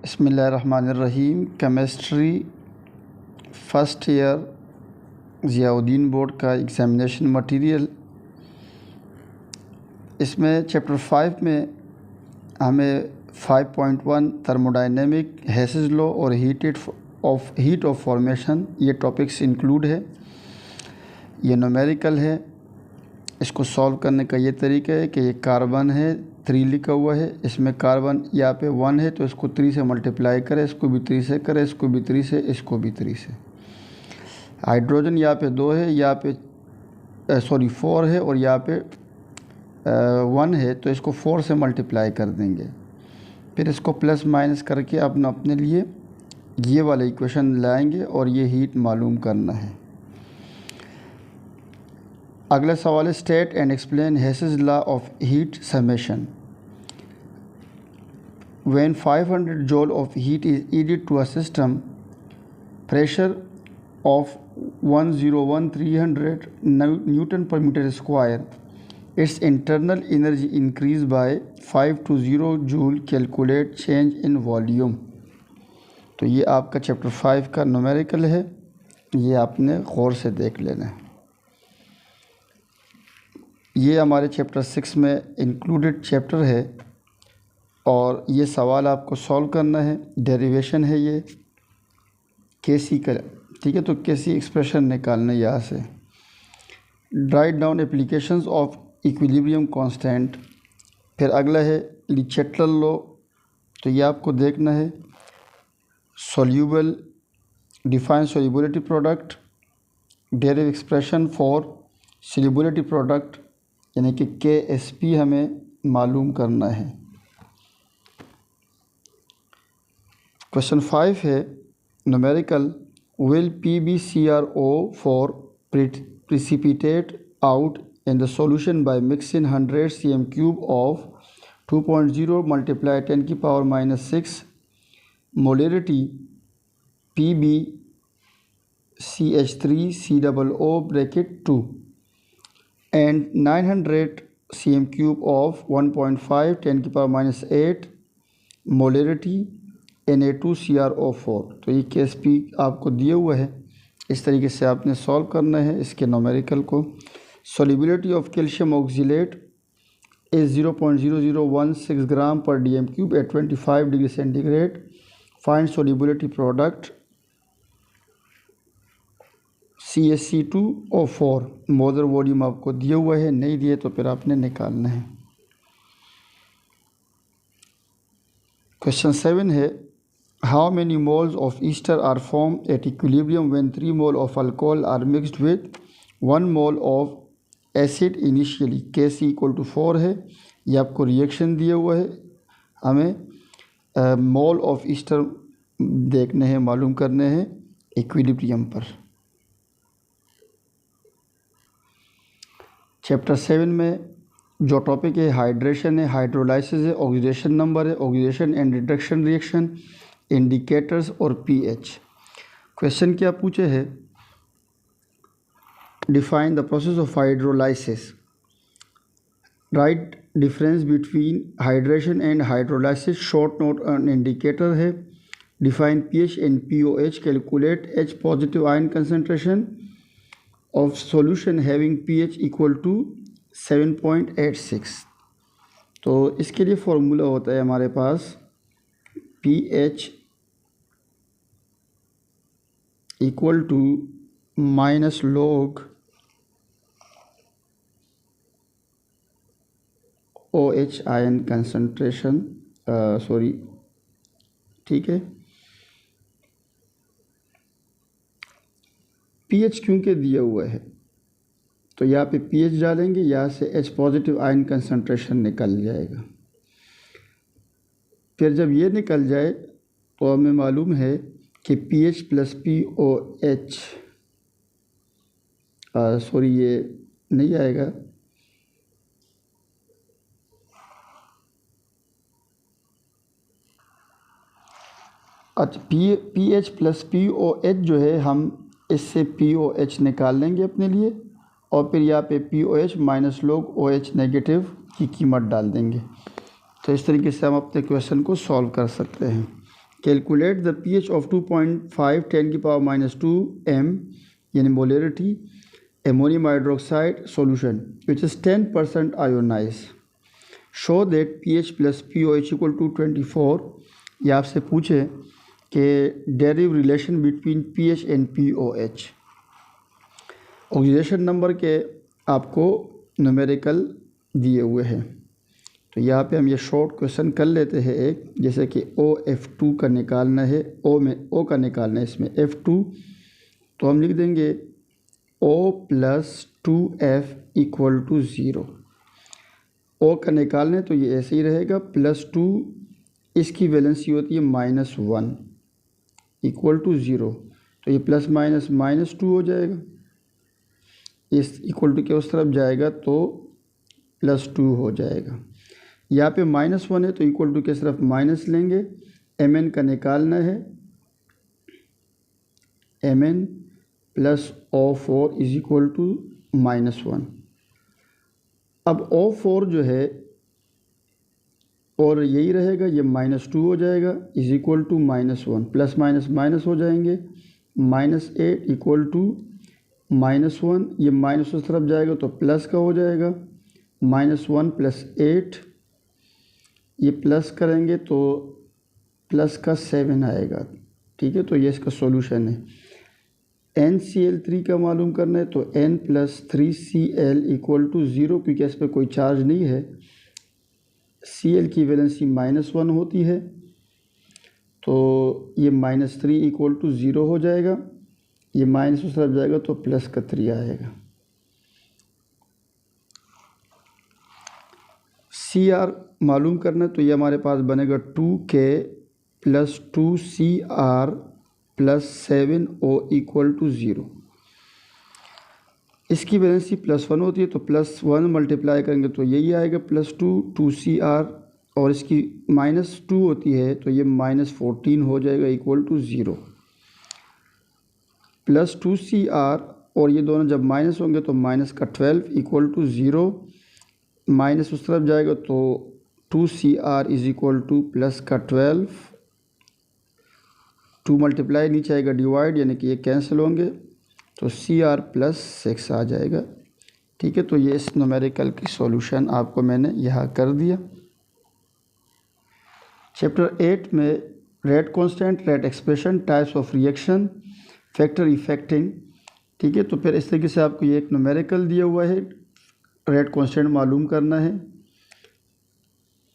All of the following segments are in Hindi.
बिस्मिल्लाहिर्रहमानिर्रहीम। Chemistry first year Ziauddin board का एग्ज़ामिनेशन मटेरियल। इसमें चैप्टर 5 में हमें 5.1 थर्मोडायनेमिक, हेसेस लॉ और हीट ऑफ फॉर्मेशन ये टॉपिक्स इंक्लूड है। ये न्यूमेरिकल है। इसको सॉल्व करने का ये तरीका है कि ये कार्बन है, 3 लिखा हुआ है, इसमें कार्बन यहाँ पे 1 है तो इसको 3 से मल्टीप्लाई करें, इसको भी 3 से करें, इसको भी 3 से, इसको भी 3 से। हाइड्रोजन यहाँ पे 2 है, यहाँ पे 4 है और यहाँ पे 1 है तो इसको 4 से मल्टीप्लाई कर देंगे। फिर इसको प्लस माइनस करके अपने लिए ये वाला इक्वेशन लाएंगे और ये हीट मालूम करना है। अगला सवाल है state and explain Hess's law of heat summation. When 500 joule of heat is added to a system, pressure of 101,300 Newton per meter square, its internal energy increased by 520 joule. Calculate change in volume। तो ये आपका चैप्टर 5 का न्यूमेरिकल है, ये आपने गौर से देख लेना है। ये हमारे चैप्टर 6 में इंक्लूडेड चैप्टर है और ये सवाल आपको सॉल्व करना है। डेरिवेशन है ये केसी का, ठीक है। तो केसी एक्सप्रेशन निकालना यहाँ से। Write down applications of equilibrium constant. फिर अगला है ली चैटलर लॉ, तो ये आपको देखना है। Soluble, define solubility product, derive expression for solubility product यानी कि KSP हमें मालूम करना है। क्वेश्चन 5 है numerical. Will PbCrO for precipitate out in the solution by mixing 100 cm³ of 2.0 multiply 10 की power -6 molarity PbCH3COO bracket 2 and 900 cm³ of 1.5 10 की पावर -8 molarity Na2CrO4। तो ये KSP आपको दिया हुआ है, इस तरीके से आपने सॉल्व करना है इसके न्यूमेरिकल को। Solubility of calcium oxalate is 0.0016 gram per dm³ at 25 degree centigrade. Find solubility product CaC2O4। Molar volume आपको दिया हुआ है, नहीं दिए तो फिर आपने निकालना है। क्वेश्चन 7 है how many moles of ester are formed at equilibrium when 3 mole of alcohol are mixed with 1 mole of acid initially. Kc = 4 है, ये आपको रिएक्शन दिया हुआ है। हमें मोल ऑफ ईस्टर देखने हैं, मालूम करने हैं इक्विलिब्रियम पर। चैप्टर 7 में जो टॉपिक है हाइड्रेशन है, हाइड्रोलाइसिस है, ऑक्सीडेशन नंबर है, oxidation and reduction reaction, indicators और pH। क्वेश्चन क्या पूछे है, define the process of hydrolysis. Write difference between hydration and hydrolysis. Short note and indicator है। Define pH and pOH। Calculate H positive ion concentration of solution having pH equal to 7.86। तो इसके लिए फॉर्मूला होता है हमारे पास pH equal to -log OH ion concentration, ठीक है। pH क्योंकि दिया हुआ है तो यहाँ पे pH डालेंगे, यहाँ से H पॉजिटिव आयन कंसंट्रेशन निकल जाएगा। फिर जब ये निकल जाए तो हमें मालूम है कि pH + pOH, ये नहीं आएगा, अच्छा pH + pOH जो है हम इससे pOH निकाल लेंगे अपने लिए और फिर यहाँ पे pOH -log OH नेगेटिव की कीमत डाल देंगे। तो इस तरीके से हम अपने क्वेश्चन को सॉल्व कर सकते हैं। Calculate the pH of 2.5 10⁻² m यानी molarity ammonium hydroxide solution which is 10% ionized. Show that pH plus pOH equal to 24. ये आपसे पूछे कि derive relation between pH and pOH. Oxidation number के आपको न्यूमेरिकल दिए हुए हैं, तो यहाँ पे हम ये शॉर्ट क्वेश्चन कर लेते हैं एक, जैसे कि OF2 का निकालना है, O का निकालना है, इसमें F2 तो हम लिख देंगे O + 2F = 0। O का निकालना है तो ये ऐसे ही रहेगा, +2 इसकी वैलेंसी होती है -1 = 0, तो ये प्लस माइनस -2 हो जाएगा, इस इक्वल टू के उस तरफ जाएगा तो +2 हो जाएगा। यहाँ पे -1 है तो इक्वल टू के सिर्फ माइनस लेंगे, Mn का निकालना है, Mn + O4 = -1। अब O4 जो है और यही रहेगा, ये -2 हो जाएगा = -1, प्लस माइनस माइनस हो जाएंगे, -8 = -1, ये माइनस उस तरफ जाएगा तो प्लस का हो जाएगा, -1 + 8, ये प्लस करेंगे तो प्लस का 7 आएगा। ठीक है, तो ये इसका सॉल्यूशन है। NCl3 का मालूम करना है तो N + 3Cl = 0, क्योंकि इस पर कोई चार्ज नहीं है, Cl की वैलेंसी -1 होती है, तो ये -3 = 0 हो जाएगा, ये माइनस उस तरफ जाएगा तो प्लस का 3 आएगा। Cr मालूम करना है तो ये हमारे पास बनेगा 2K + 2Cr + 7O = 0। इसकी वैलेंसी +1 होती है तो +1 मल्टीप्लाई करेंगे तो यही आएगा +2 2Cr, और इसकी -2 होती है तो ये -14 हो जाएगा = 0। +2Cr और ये दोनों जब माइनस होंगे तो -12 = 0, माइनस उस तरफ जाएगा तो 2Cr = +12, 2 मल्टीप्लाई नीचे आएगा डिवाइड, यानी कि ये कैंसिल होंगे तो Cr + 6 आ जाएगा। ठीक है, तो ये इस न्यूमेरिकल की सॉल्यूशन आपको मैंने यहाँ कर दिया। चैप्टर 8 में rate constant, rate expression, types of reaction, factor effecting. ठीक है, तो फिर इस तरीके से आपको ये एक न्यूमेरिकल दिया हुआ है, रेट कांस्टेंट मालूम करना है,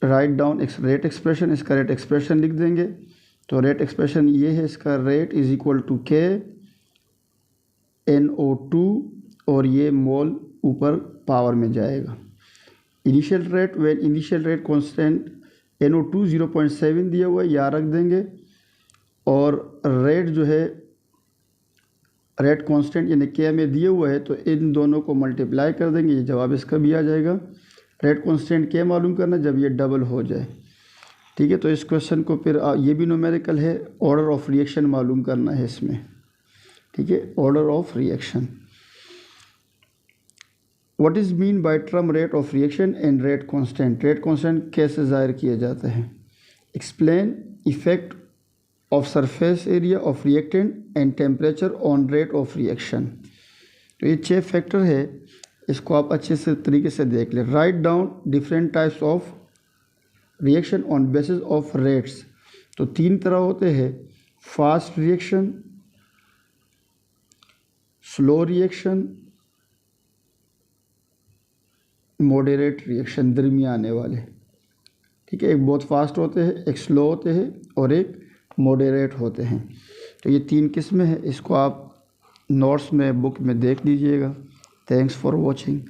राइट डाउन रेट एक्सप्रेशन, इसका रेट एक्सप्रेशन लिख देंगे। तो रेट एक्सप्रेशन ये है, इसका रेट = K NO2, और ये मोल ऊपर पावर में जाएगा। Initial rate, when initial rate constant NO2 0.7 दिया हुआ है, यहाँ रख देंगे, और रेट जो है रेट कांस्टेंट यानी K में दिए हुआ है तो इन दोनों को मल्टीप्लाई कर देंगे, ये जवाब इसका भी आ जाएगा। रेट कांस्टेंट K मालूम करना जब ये डबल हो जाए। ठीक है, तो इस क्वेश्चन को फिर ये भी न्यूमेरिकल है, ऑर्डर ऑफ रिएक्शन मालूम करना है इसमें। ठीक है, order of reaction, what is mean by term rate of reaction and rate constant, rate constant कैसे ज़ाहिर किए जाते हैं। Explain effect of surface area of reactant and temperature on rate of reaction. तो ये 6 फैक्टर है, इसको आप अच्छे से तरीके से देख लें। Write down different types of reaction on basis of rates. तो 3 तरह होते हैं, fast reaction, slow reaction, moderate reaction, दरमियाने वाले। ठीक है, एक बहुत फास्ट होते हैं, एक स्लो होते हैं और एक मॉडरेट होते हैं। तो ये 3 किस्में हैं, इसको आप नोट्स में बुक में देख लीजिएगा। Thanks for watching.